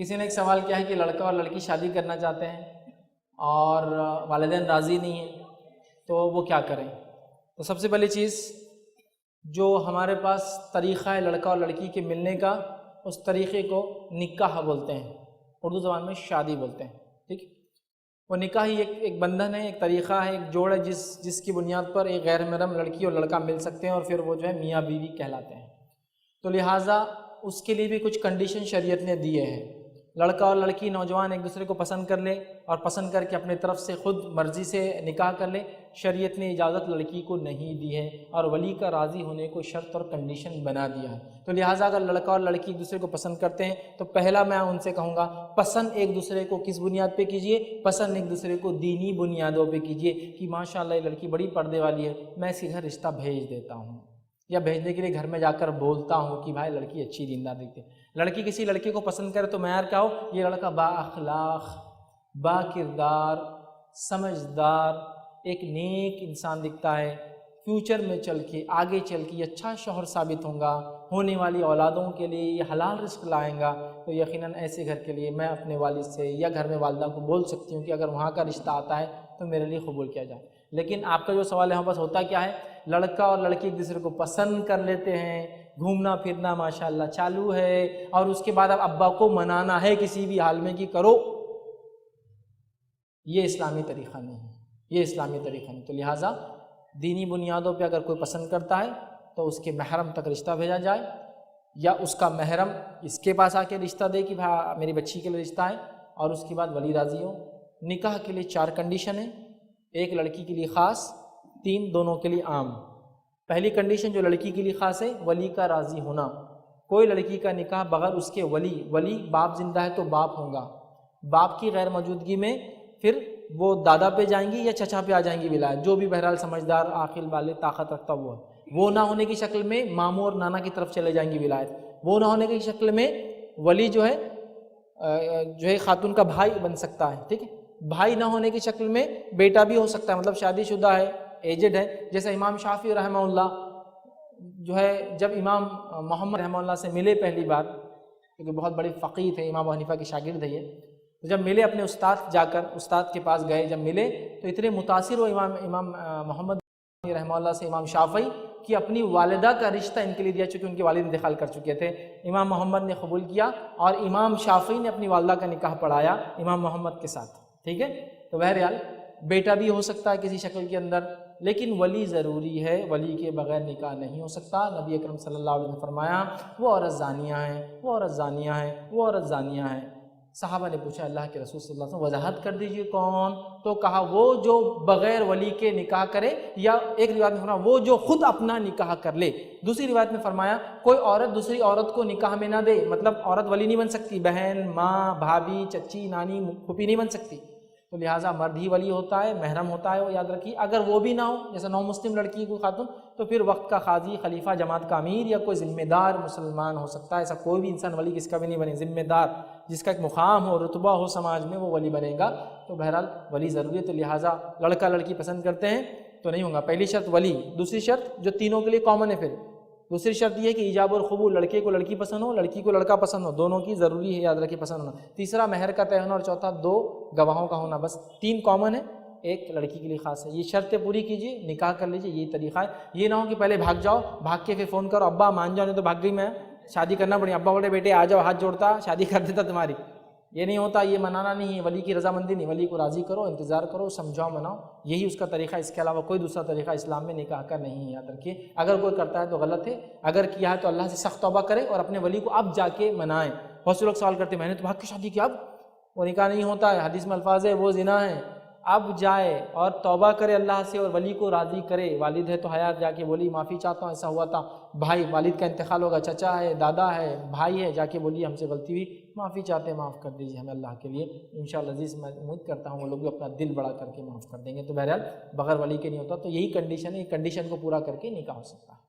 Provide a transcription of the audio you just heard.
کسی نے ایک سوال کیا ہے کہ لڑکا اور لڑکی شادی کرنا چاہتے ہیں اور والدین راضی نہیں ہیں تو وہ کیا کریں؟ تو سب سے پہلی چیز، جو ہمارے پاس طریقہ ہے لڑکا اور لڑکی کے ملنے کا، اس طریقے کو نکاح بولتے ہیں، اردو زبان میں شادی بولتے ہیں، ٹھیک؟ وہ نکاح ہی ایک بندھن ہے، ایک طریقہ ہے، ایک جوڑ ہے جس کی بنیاد پر ایک غیر محرم لڑکی اور لڑکا مل سکتے ہیں اور پھر وہ جو ہے میاں بیوی کہلاتے ہیں۔ تو لہٰذا اس کے لیے بھی کچھ کنڈیشن شریعت نے دیے ہیں۔ لڑکا اور لڑکی نوجوان ایک دوسرے کو پسند کر لے اور پسند کر کے اپنے طرف سے خود مرضی سے نکاح کر لے، شریعت نے اجازت لڑکی کو نہیں دی ہے اور ولی کا راضی ہونے کو شرط اور کنڈیشن بنا دیا ہے۔ تو لہٰذا اگر لڑکا اور لڑکی ایک دوسرے کو پسند کرتے ہیں تو پہلا میں ان سے کہوں گا، پسند ایک دوسرے کو کس بنیاد پہ کیجئے؟ پسند ایک دوسرے کو دینی بنیادوں پہ کیجئے کہ ماشاءاللہ یہ لڑکی بڑی پردے والی ہے، میں اس کے گھر رشتہ بھیج دیتا ہوں، یا بھیجنے کے لیے گھر میں جا کر بولتا ہوں کہ بھائی لڑکی اچھی دیندار دکھتے۔ لڑکی کسی لڑکے کو پسند کرے تو معیار کیا ہو؟ یہ لڑکا با اخلاق، با کردار، سمجھدار، ایک نیک انسان دکھتا ہے، فیوچر میں چل کے آگے چل کے اچھا شوہر ثابت ہوں گا، ہونے والی اولادوں کے لیے یہ حلال رزق لائیں گا، تو یقیناً ایسے گھر کے لیے میں اپنے والد سے یا گھر میں والدہ کو بول سکتی ہوں کہ اگر وہاں کا رشتہ آتا ہے تو میرے لیے قبول کیا جائے۔ لیکن آپ کا جو سوال ہے ہمارے پاس ہوتا کیا ہے؟ لڑکا اور لڑکی ایک دوسرے کو پسند کر لیتے ہیں، گھومنا پھرنا ماشاءاللہ چالو ہے، اور اس کے بعد اب ابا کو منانا ہے کسی بھی حال میں کہ کرو، یہ اسلامی طریقہ نہیں ہے، یہ اسلامی طریقہ نہیں۔ تو لہٰذا دینی بنیادوں پہ اگر کوئی پسند کرتا ہے تو اس کے محرم تک رشتہ بھیجا جائے، یا اس کا محرم اس کے پاس آ کے رشتہ دے کہ بھائی میری بچی کے لیے رشتہ ہے، اور اس کے بعد ولی راضی ہو۔ نکاح کے لیے 4 کنڈیشن ہیں، ایک لڑکی کے لیے خاص، 3 دونوں کے لیے عام۔ پہلی کنڈیشن جو لڑکی کے لیے خاص ہے، ولی کا راضی ہونا۔ کوئی لڑکی کا نکاح بغیر اس کے ولی باپ زندہ ہے تو باپ ہوگا، باپ کی غیر موجودگی میں پھر وہ دادا پہ جائیں گی یا چچا پہ آ جائیں گی ولایت، جو بھی بہرحال سمجھدار عاقل بالغ طاقت رکھتا ہوا ہے۔ وہ نہ ہونے کی شکل میں ماموں اور نانا کی طرف چلے جائیں گی ولایت، وہ نہ ہونے کی شکل میں ولی جو ہے خاتون کا بھائی بن سکتا ہے، ٹھیک ہے؟ بھائی نہ ہونے کی شکل میں بیٹا بھی ہو سکتا ہے، مطلب شادی شدہ ہے، ایجڈ ہے، جیسے امام شافعی رحمہ اللہ جو ہے جب امام محمد رحمہ اللہ سے ملے پہلی بار، کیونکہ بہت بڑے فقیہ تھے، امام حنیفہ کے شاگرد ہے یہ، تو جب ملے اپنے استاد جا کر استاد کے پاس گئے، جب ملے تو اتنے متاثر ہو امام محمد رحمہ اللہ سے امام شافعی کہ اپنی والدہ کا رشتہ ان کے لیے دیا، چونکہ ان کے والد انتقال کر چکے تھے۔ امام محمد نے قبول کیا اور امام شافعی نے اپنی والدہ کا نکاح پڑھایا امام محمد کے ساتھ، ٹھیک ہے؟ تو بہرحال بیٹا بھی ہو سکتا ہے کسی شکل کے اندر، لیکن ولی ضروری ہے، ولی کے بغیر نکاح نہیں ہو سکتا۔ نبی اکرم صلی اللہ علیہ وسلم نے فرمایا وہ عورت زانیہ ہیں، وہ عورت زانیہ ہیں، وہ عورت زانیہ ہیں۔ صحابہ نے پوچھا اللہ کے رسول صلی اللہ علیہ وسلم وضاحت کر دیجئے کون؟ تو کہا وہ جو بغیر ولی کے نکاح کرے، یا ایک روایت میں فرمایا وہ جو خود اپنا نکاح کر لے، دوسری روایت میں فرمایا کوئی عورت دوسری عورت کو نکاح میں نہ دے، مطلب عورت ولی نہیں بن سکتی، بہن، ماں، بھابھی، چچی، نانی، پھوپھی نہیں بن سکتی، تو لہٰذا مرد ہی ولی ہوتا ہے، محرم ہوتا ہے، وہ یاد رکھیے۔ اگر وہ بھی نہ ہو، جیسے نو مسلم لڑکی کو خاتون، تو پھر وقت کا قاضی، خلیفہ، جماعت کا امیر یا کوئی ذمہ دار مسلمان ہو سکتا ہے۔ ایسا کوئی بھی انسان ولی کس کا بھی نہیں بنے، ذمہ دار جس کا ایک مقام ہو، رتبہ ہو سماج میں، وہ ولی بنے گا۔ تو بہرحال ولی ضروری ہے، تو لہٰذا لڑکا لڑکی پسند کرتے ہیں تو نہیں ہوگا، پہلی شرط ولی۔ دوسری شرط جو تینوں کے لیے کامن ہے، پھر دوسری شرط یہ ہے کہ ایجاب اور قبول، لڑکے کو لڑکی پسند ہو، لڑکی کو لڑکا پسند ہو، دونوں کی ضروری ہے، یاد رکھیے پسند ہونا۔ تیسرا مہر کا طے ہونا، اور چوتھا 2 گواہوں کا ہونا۔ بس 3 کامن ہے، ایک لڑکی کے لیے خاص ہے۔ یہ شرطیں پوری کیجئے، نکاح کر لیجئے، یہی طریقہ ہے۔ یہ نہ ہو کہ پہلے بھاگ جاؤ، بھاگ کے پھر فون کرو ابا مان جاؤ، نہیں تو بھاگ گئی میں، شادی کرنا پڑی، ابا بولے بیٹے آ جاؤ، ہاتھ جوڑتا شادی کر دیتا تمہاری۔ یہ نہیں ہوتا، یہ منانا نہیں ہے، ولی کی رضامندی نہیں، ولی کو راضی کرو، انتظار کرو، سمجھاؤ، مناؤ، یہی اس کا طریقہ، اس کے علاوہ کوئی دوسرا طریقہ اسلام میں نکاح کا نہیں ہے، یاد رکھیے۔ اگر کوئی کرتا ہے تو غلط ہے، اگر کیا ہے تو اللہ سے سخت توبہ کرے اور اپنے ولی کو اب جا کے منائیں۔ بہت سے لوگ سوال کرتے ہیں میں نے تو بھاگ کے شادی کیا، اب وہ نکاح نہیں ہوتا ہے، حدیث میں الفاظ ہے وہ زنا ہے۔ اب جائے اور توبہ کرے اللہ سے اور ولی کو راضی کرے، والد ہے تو حیات جا کے بولی معافی چاہتا ہوں ایسا ہوا تھا، بھائی والد کا انتقال ہوگا، چچا ہے، دادا ہے، بھائی ہے، جا کے بولی ہم سے غلطی ہوئی، معافی چاہتے ہیں، معاف کر دیجیے ہمیں اللہ کے لیے، انشاءاللہ عزیز میں امید کرتا ہوں وہ لوگ بھی اپنا دل بڑا کر کے معاف کر دیں گے۔ تو بہرحال بغیر ولی کے نہیں ہوتا، تو یہی کنڈیشن ہے، کنڈیشن کو پورا کر کے نکاح ہو سکتا ہے۔